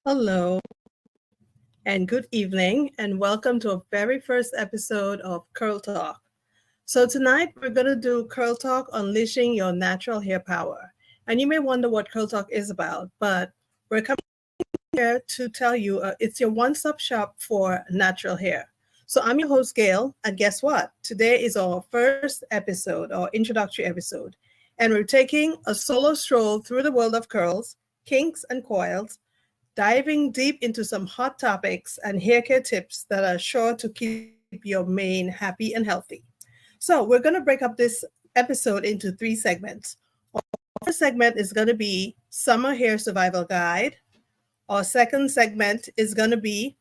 Hello and good evening, and welcome to our very first episode of Curl Talk. So, tonight we're going to do Curl Talk Unleashing Your Natural Hair Power. And you may wonder what Curl Talk is about, but we're coming here to tell you it's your one stop shop for natural hair. So, I'm your host, Gail, and guess what? Today is our first episode, or introductory episode, and we're taking a solo stroll through the world of curls, kinks, and coils, diving deep into some hot topics and hair care tips that are sure to keep your mane happy and healthy. So, we're going to break up this episode into three segments. Our first segment is going to be Summer Hair Survival Guide. Our second segment is going to be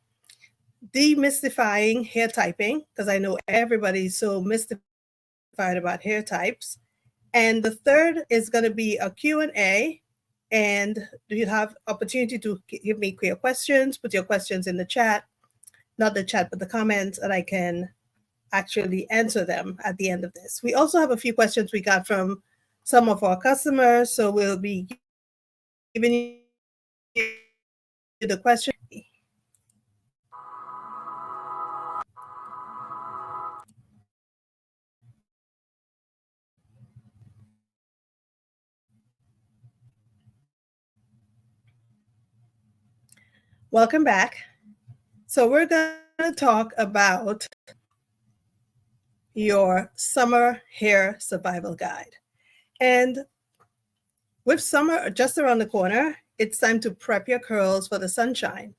demystifying hair typing, because I know everybody's so mystified about hair types. And the third is going to be a Q&A, and you have opportunity to give me clear questions, put your questions in the chat, not the chat, but the comments, and I can actually answer them at the end of this. We also have a few questions we got from some of our customers, so we'll be giving you the question. Welcome back. So we're going to talk about your summer hair survival guide. And with summer just around the corner, it's time to prep your curls for the sunshine.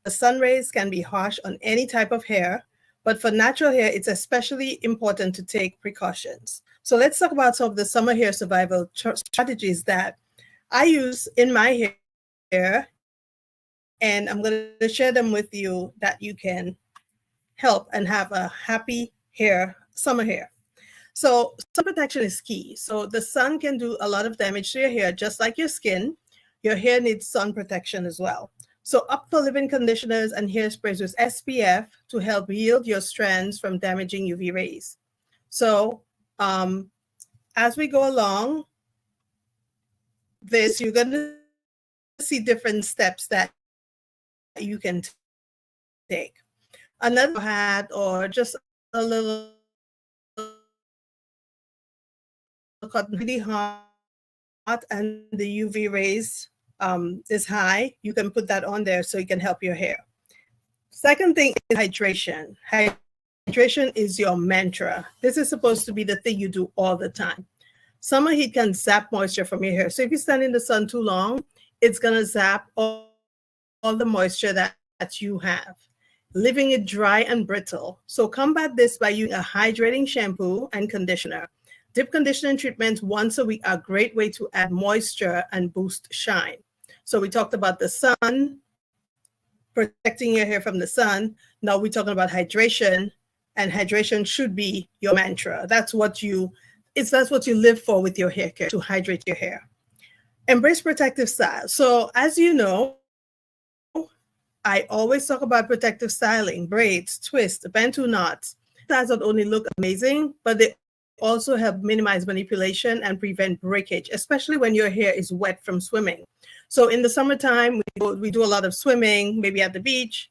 The sun rays can be harsh on any type of hair, but for natural hair, it's especially important to take precautions. So let's talk about some of the summer hair survival strategies that I use in my hair, and I'm going to share them with you that you can help and have a happy summer hair. So, sun protection is key. So, the sun can do a lot of damage to your hair, just like your skin. Your hair needs sun protection as well. So, opt for leave-in conditioners and hairsprays with SPF to help yield your strands from damaging UV rays. So, as we go along this, you're going to see different steps that you can take. Another hat or just a little cotton really hot and the UV rays is high, you can put that on there so it can help your hair. Second thing is hydration. Hydration is your mantra. This is supposed to be the thing you do all the time. Summer heat can zap moisture from your hair. So if you stand in the sun too long, it's going to zap all the moisture that you have, leaving it dry and brittle. So combat this by using a hydrating shampoo and conditioner. Deep conditioning treatments once a week are a great way to add moisture and boost shine. So we talked about the sun, protecting your hair from the sun. Now we're talking about hydration, and hydration should be your mantra. That's what you live for with your hair care, to hydrate your hair. Embrace protective style. So as you know, I always talk about protective styling: braids, twists, bantu knots. These styles not only look amazing, but they also help minimize manipulation and prevent breakage, especially when your hair is wet from swimming. So in the summertime, we do a lot of swimming, maybe at the beach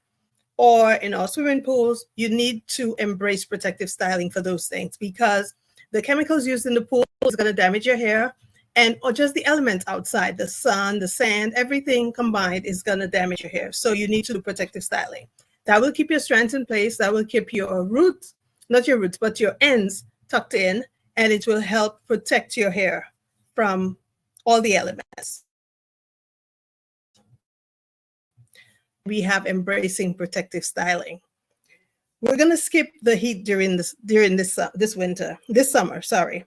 or in our swimming pools. You need to embrace protective styling for those things, because the chemicals used in the pool is going to damage your hair, and or just the elements outside, the sun, the sand, everything combined is going to damage your hair. So you need to do protective styling. That will keep your strands in place. That will keep your roots, not your roots, but your ends tucked in, and it will help protect your hair from all the elements. Then we have embracing protective styling. We're going to skip the heat this summer, sorry.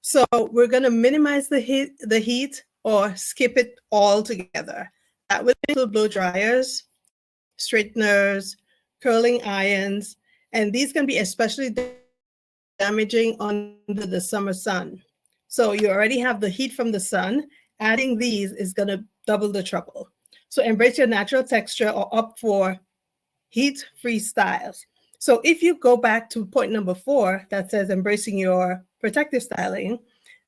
So we're going to minimize the heat or skip it altogether. That will include blow dryers, straighteners, curling irons, and these can be especially damaging under the summer sun. So you already have the heat from the sun. Adding these is going to double the trouble. So embrace your natural texture or opt for heat-free styles. So if you go back to point number 4 that says embracing your protective styling,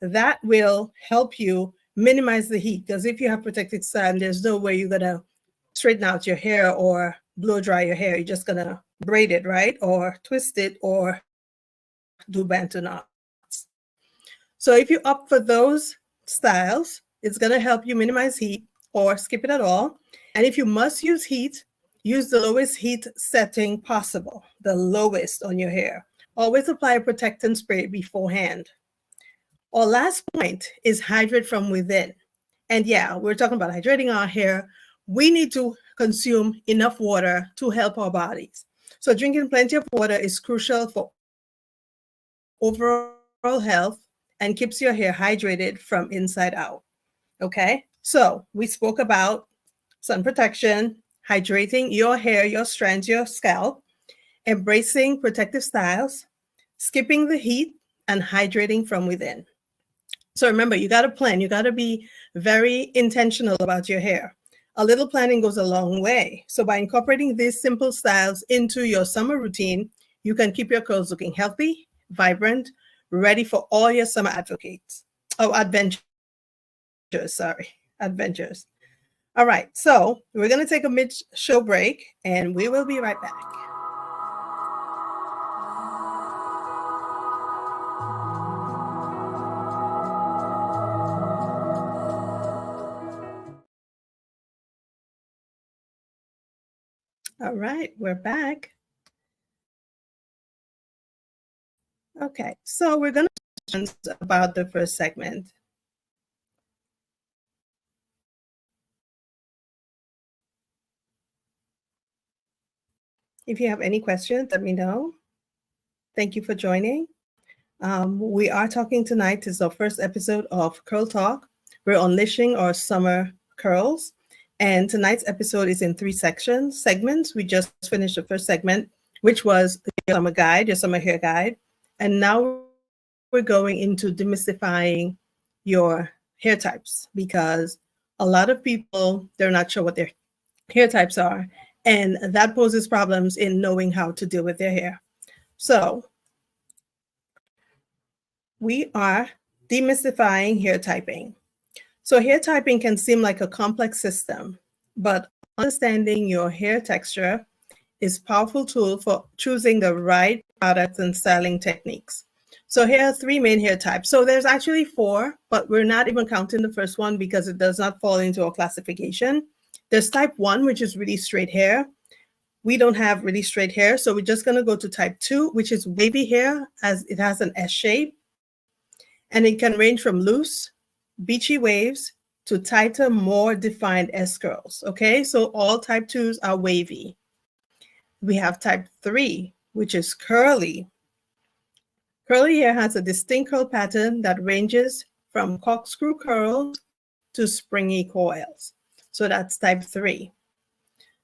that will help you minimize the heat, because if you have protective styling, there's no way you're going to straighten out your hair or blow dry your hair. You're just gonna braid it, right? Or twist it or do bantu knots. So if you opt for those styles, it's gonna help you minimize heat or skip it at all. And if you must use heat, use the lowest heat setting possible, the lowest on your hair. Always apply a protectant spray beforehand. Our last point is hydrate from within. And yeah, we're talking about hydrating our hair. We need to consume enough water to help our bodies. So drinking plenty of water is crucial for overall health and keeps your hair hydrated from inside out. Okay, so we spoke about sun protection, hydrating your hair, your strands, your scalp, embracing protective styles, skipping the heat, and hydrating from within. So remember, you got to plan. You got to be very intentional about your hair. A little planning goes a long way. So by incorporating these simple styles into your summer routine, you can keep your curls looking healthy, vibrant, ready for all your summer adventures. All right, so we're going to take a mid-show break and we will be right back. All right, we're back. Okay, so we're going to talk about the first segment. If you have any questions, let me know. Thank you for joining. We are talking tonight. This is our first episode of Curl Talk. We're unleashing our summer curls. And tonight's episode is in 3 segments. We just finished the first segment, which was your summer guide, your summer hair guide. And now we're going into demystifying your hair types because a lot of people, they're not sure what their hair types are. And that poses problems in knowing how to deal with their hair. So we are demystifying hair typing. So hair typing can seem like a complex system, but understanding your hair texture is a powerful tool for choosing the right products and styling techniques. So here are 3 main hair types. So there's actually 4, but we're not even counting the first one because it does not fall into our classification. There's type 1, which is really straight hair. We don't have really straight hair, so we're just going to go to type 2, which is wavy hair, as it has an S shape. And it can range from loose, beachy waves to tighter, more defined S curls. Okay, so all type 2s are wavy. We have type 3, which is curly. Curly hair has a distinct curl pattern that ranges from corkscrew curls to springy coils. So that's type 3.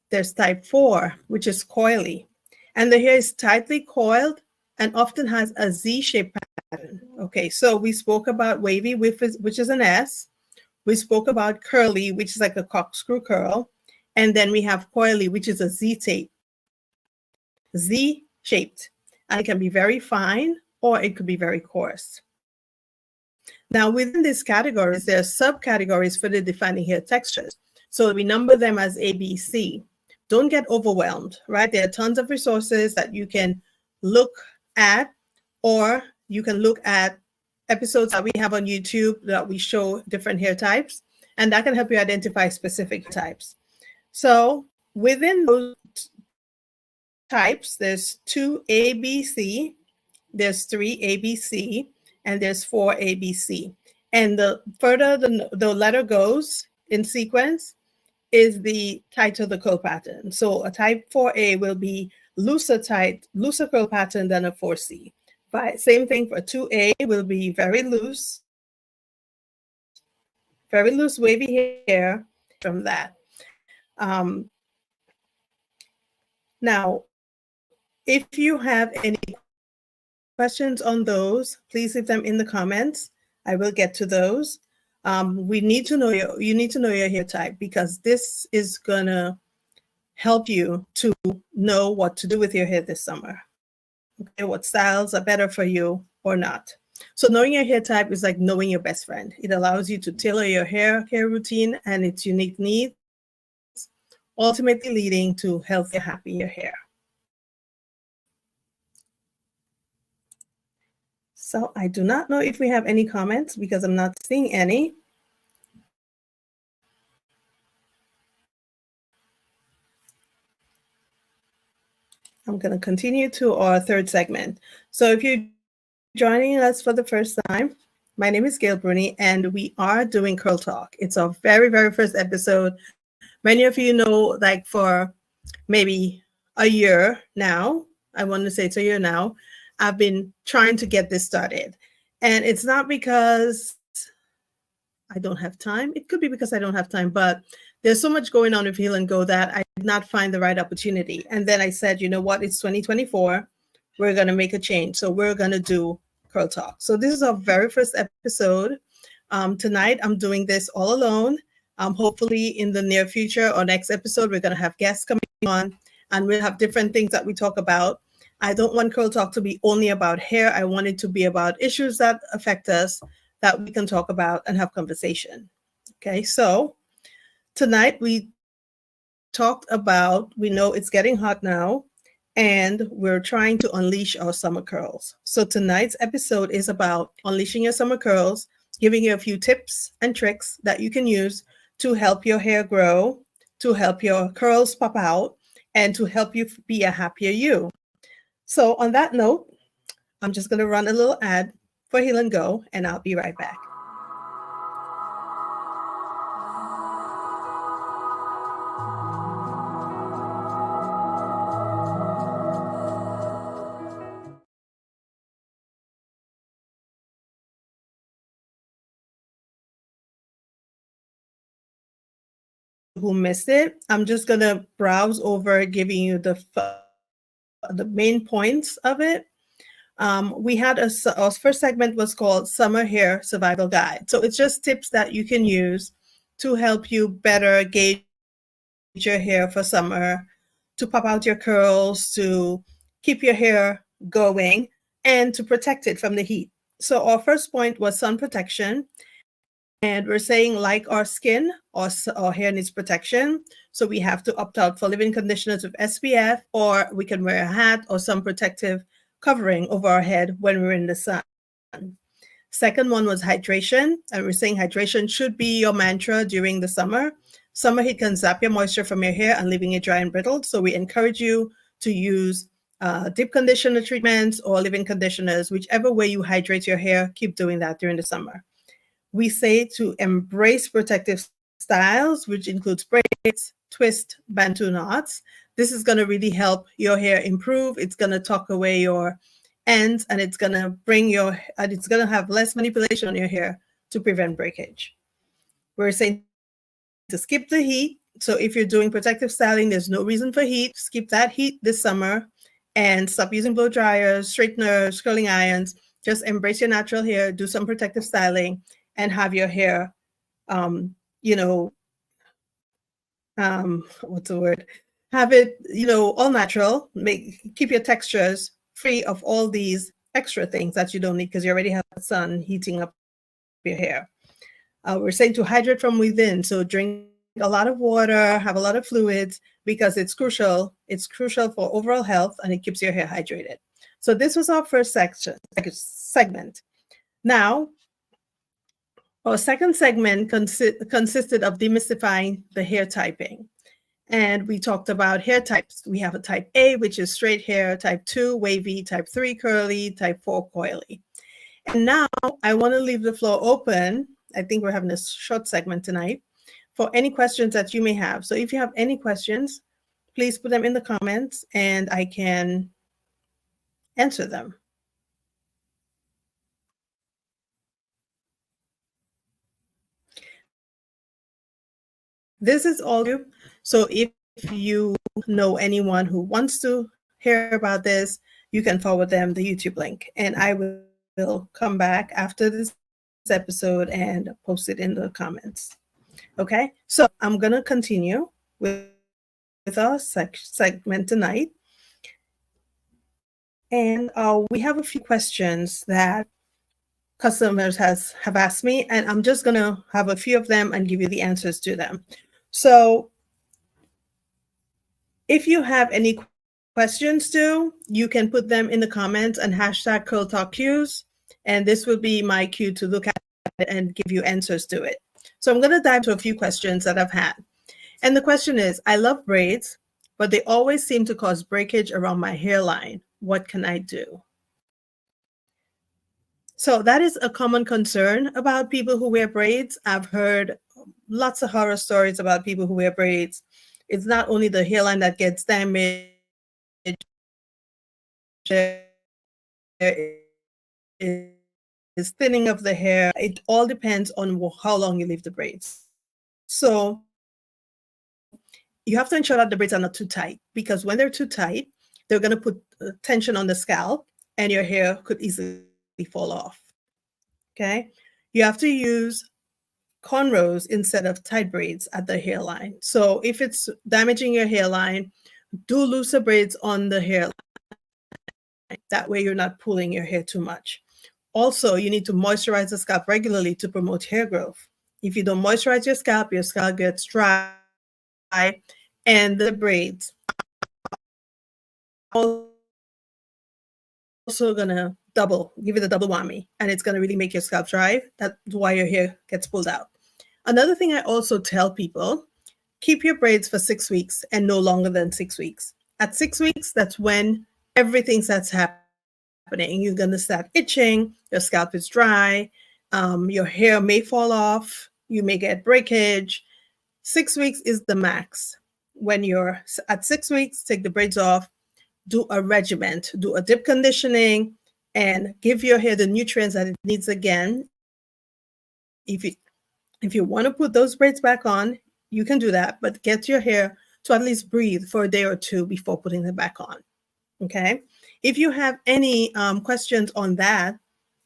There's type 4, which is coily. And the hair is tightly coiled and often has a Z-shaped pattern. Okay, so we spoke about wavy, which is an S. We spoke about curly, which is like a corkscrew curl. And then we have coily, which is a Z-shaped. And it can be very fine or it could be very coarse. Now, within these categories, there are subcategories for the defining hair textures. So we number them as A, B, C. Don't get overwhelmed, right? There are tons of resources that you can look at, or you can look at episodes that we have on YouTube that we show different hair types, and that can help you identify specific types. So within those types, there's 2 ABC, there's 3 ABC, and there's 4 ABC. And the further the letter goes in sequence is the tighter the curl pattern. So a type 4A will be looser curl pattern than a 4C. But same thing for 2A will be very loose wavy hair from that. Now, if you have any questions on those, please leave them in the comments. I will get to those. You need to know your hair type because this is gonna help you to know what to do with your hair this summer. Okay, what styles are better for you or not. So knowing your hair type is like knowing your best friend. It allows you to tailor your hair care routine and its unique needs ultimately leading to healthier, happier hair. So I do not know if we have any comments because I'm not seeing any. I'm going to continue to our third segment. So if you're joining us for the first time, my name is Gail Bruni, and we are doing Curl Talk. It's our very, very first episode. Many of you know, like for maybe a year now, I want to say it's a year now, I've been trying to get this started. And it's not because I don't have time. It could be because I don't have time, but there's so much going on with Heal and Go that I did not find the right opportunity. And then I said, you know what? It's 2024. We're going to make a change. So we're going to do Curl Talk. So this is our very first episode. Tonight, I'm doing this all alone. Hopefully, in the near future or next episode, we're going to have guests coming on and we'll have different things that we talk about. I don't want Curl Talk to be only about hair. I want it to be about issues that affect us that we can talk about and have conversation. Okay, so tonight we talked about, we know it's getting hot now, and we're trying to unleash our summer curls. So tonight's episode is about unleashing your summer curls, giving you a few tips and tricks that you can use to help your hair grow, to help your curls pop out, and to help you be a happier you. So on that note, I'm just going to run a little ad for Heal and Go, and I'll be right back. Who missed it, I'm just going to browse over giving you the main points of it. We had our first segment was called Summer Hair Survival Guide. So it's just tips that you can use to help you better gauge your hair for summer, to pop out your curls, to keep your hair going, and to protect it from the heat. So our first point was sun protection. And we're saying, like our skin, our hair needs protection. So we have to opt out for leave-in conditioners with SPF, or we can wear a hat or some protective covering over our head when we're in the sun. Second one was hydration. And we're saying hydration should be your mantra during the summer. Summer heat can zap your moisture from your hair and leaving it dry and brittle. So we encourage you to use deep conditioner treatments or leave-in conditioners. Whichever way you hydrate your hair, keep doing that during the summer. We say to embrace protective styles, which includes braids, twist, bantu knots. This is going to really help your hair improve. It's going to tuck away your ends, and it's going to it's going to have less manipulation on your hair to prevent breakage. We're saying to skip the heat. So if you're doing protective styling, there's no reason for heat. Skip that heat this summer and stop using blow dryers, straighteners, curling irons. Just embrace your natural hair, do some protective styling, and have your hair, what's the word? Have it, all natural. Keep your textures free of all these extra things that you don't need because you already have the sun heating up your hair. We're saying to hydrate from within. So drink a lot of water, have a lot of fluids because it's crucial. It's crucial for overall health and it keeps your hair hydrated. So this was our first segment. Now, our second segment consisted of demystifying the hair typing. And we talked about hair types. We have a type A, which is straight hair, type 2, wavy, type 3, curly, type 4, coily. And now I want to leave the floor open. I think we're having a short segment tonight for any questions that you may have. So if you have any questions, please put them in the comments and I can answer them. This is all you. So if you know anyone who wants to hear about this, you can forward them the YouTube link. And I will come back after this episode and post it in the comments. Okay, so I'm going to continue with our segment tonight. And we have a few questions that customers have asked me, and I'm just going to have a few of them and give you the answers to them. So If you have any questions too, you can put them in the comments and hashtag Curl Talk Cues. And this will be my cue to look at it and give you answers to it. So I'm going to dive into a few questions that I've had. And the question is, I love braids, but they always seem to cause breakage around my hairline. What can I do? So that is a common concern about people who wear braids. I've heard lots of horror stories about people who wear braids. It's not only the hairline that gets damaged, there is thinning of the hair. It all depends on how long you leave the braids. So you have to ensure that the braids are not too tight, because when they're too tight, they're going to put tension on the scalp and your hair could easily fall off. Okay. You have to use cornrows instead of tight braids at the hairline. So if it's damaging your hairline, do looser braids on the hairline. That way you're not pulling your hair too much. Also, you need to moisturize the scalp regularly to promote hair growth. If you don't moisturize your scalp gets dry, and the braids also gonna give it a double whammy, and it's gonna really make your scalp dry. That's why your hair gets pulled out. Another thing I also tell people, keep your braids for 6 weeks and no longer than 6 weeks. At 6 weeks, that's when everything starts happening. You're gonna start itching, your scalp is dry, your hair may fall off, you may get breakage. 6 weeks is the max. When you're at 6 weeks, take the braids off, do a regimen, do a deep conditioning, and give your hair the nutrients that it needs again. If you want to put those braids back on, you can do that, but get your hair to at least breathe for a day or two before putting them back on. Okay. If you have any questions on that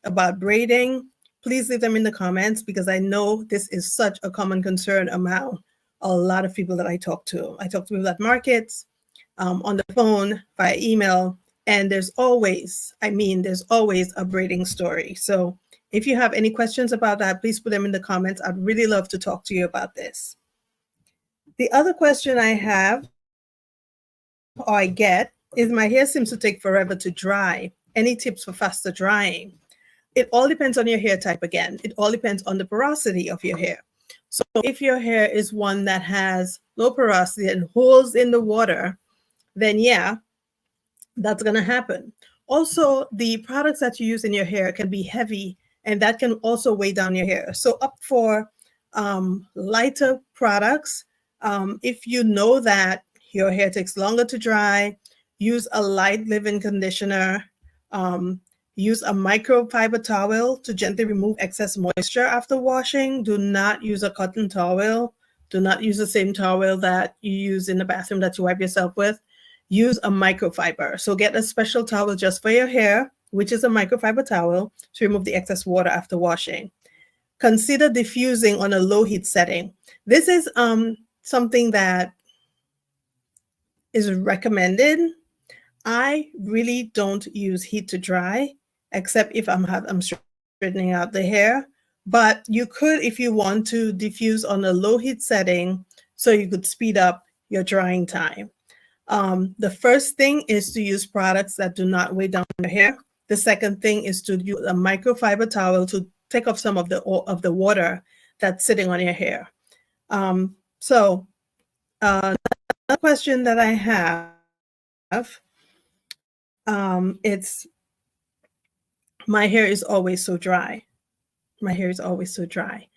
about braiding, please leave them in the comments, because I know this is such a common concern among a lot of people that I talk to. I talk to people at markets, on the phone, via email, and there's always a braiding story. So if you have any questions about that, please put them in the comments. I'd really love to talk to you about this. The other question I have, or I get, is my hair seems to take forever to dry. Any tips for faster drying? It all depends on your hair type again. It all depends on the porosity of your hair. So if your hair is one that has low porosity and holds in the water, then yeah, that's going to happen. Also, the products that you use in your hair can be heavy, and that can also weigh down your hair. So up for lighter products. If you know that your hair takes longer to dry, use a light leave-in conditioner. Use a microfiber towel to gently remove excess moisture after washing. Do not use a cotton towel. Do not use the same towel that you use in the bathroom that you wipe yourself with. Use a microfiber. So get a special towel just for your hair, which is a microfiber towel, to remove the excess water after washing. Consider diffusing on a low heat setting. This is something that is recommended. I really don't use heat to dry, except if I'm straightening out the hair. But you could, if you want to, diffuse on a low heat setting so you could speed up your drying time. The first thing is to use products that do not weigh down your hair. The second thing is to use a microfiber towel to take off some of the water that's sitting on your hair. So another question that I have, it's, my hair is always so dry. My hair is always so dry.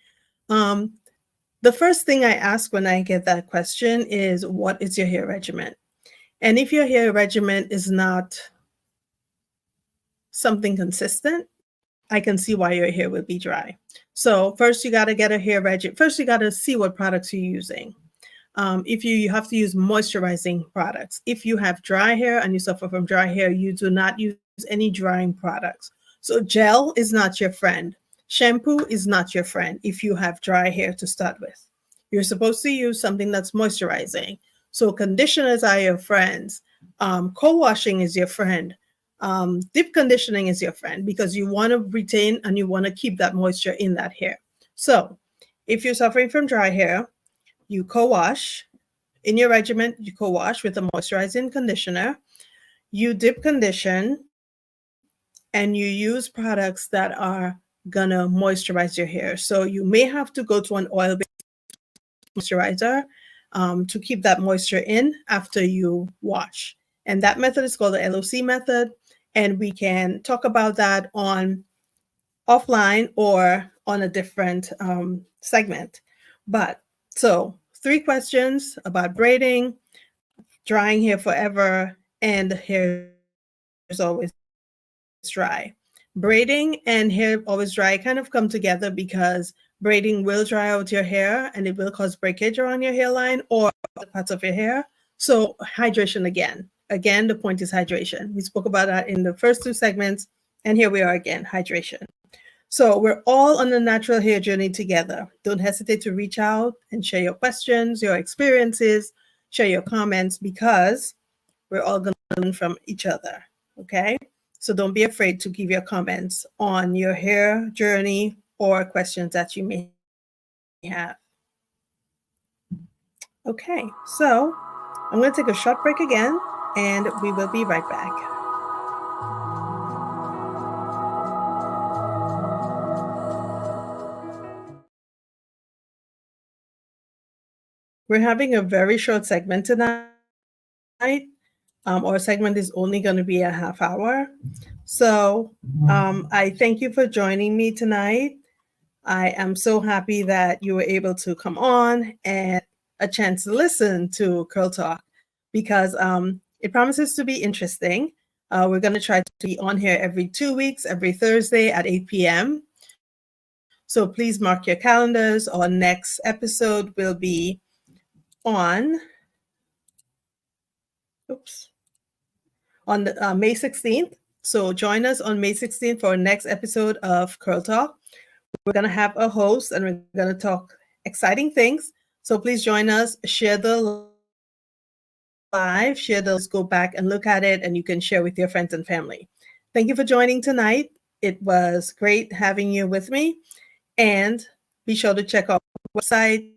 The first thing I ask when I get that question is, what is your hair regimen? And if your hair regimen is not something consistent, I can see why your hair would be dry. So first you got to get a hair regimen. First you got to see what products you're using. If you have to use moisturizing products. If you have dry hair and you suffer from dry hair, you do not use any drying products. So gel is not your friend. Shampoo is not your friend if you have dry hair to start with. You're supposed to use something that's moisturizing. So conditioners are your friends. Co-washing is your friend. Deep conditioning is your friend, because you want to retain and you want to keep that moisture in that hair. So if you're suffering from dry hair, you co-wash, in your regimen, you co-wash with a moisturizing conditioner. You dip condition, and you use products that are gonna moisturize your hair. So you may have to go to an oil-based moisturizer to keep that moisture in after you wash. And that method is called the LOC method. And we can talk about that on offline or on a different segment. But so 3 questions about braiding, drying hair forever, and hair is always dry. Braiding and hair always dry kind of come together because braiding will dry out your hair and it will cause breakage around your hairline or other parts of your hair. So hydration again. Again, the point is hydration. We spoke about that in the first 2 segments, and here we are again, hydration. So we're all on a natural hair journey together. Don't hesitate to reach out and share your questions, your experiences, share your comments because we're all going to learn from each other. Okay? So don't be afraid to give your comments on your hair journey or questions that you may have. Okay, so I'm going to take a short break again and we will be right back. We're having a very short segment tonight. Our segment is only going to be a half hour. So I thank you for joining me tonight. I am so happy that you were able to come on and a chance to listen to Curl Talk because it promises to be interesting. We're going to try to be on here every 2 weeks, every Thursday at 8 p.m. So please mark your calendars. Our next episode will be on, oops, on May 16th. So join us on May 16th for our next episode of Curl Talk. We're going to have a host and we're going to talk exciting things. So please join us, share the live, share the go back and look at it, and you can share with your friends and family. Thank you for joining tonight. It was great having you with me. And be sure to check out our website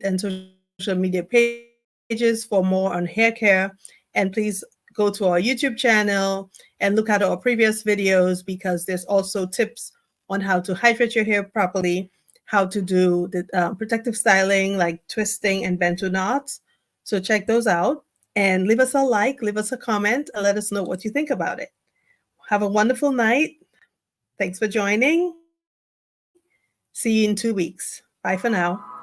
and social media pages for more on hair care. And please go to our YouTube channel and look at our previous videos because there's also tips on how to hydrate your hair properly, how to do the protective styling like twisting and bento knots. So check those out and leave us a like, leave us a comment, and let us know what you think about it. Have a wonderful night. Thanks for joining. See you in 2 weeks. Bye for now.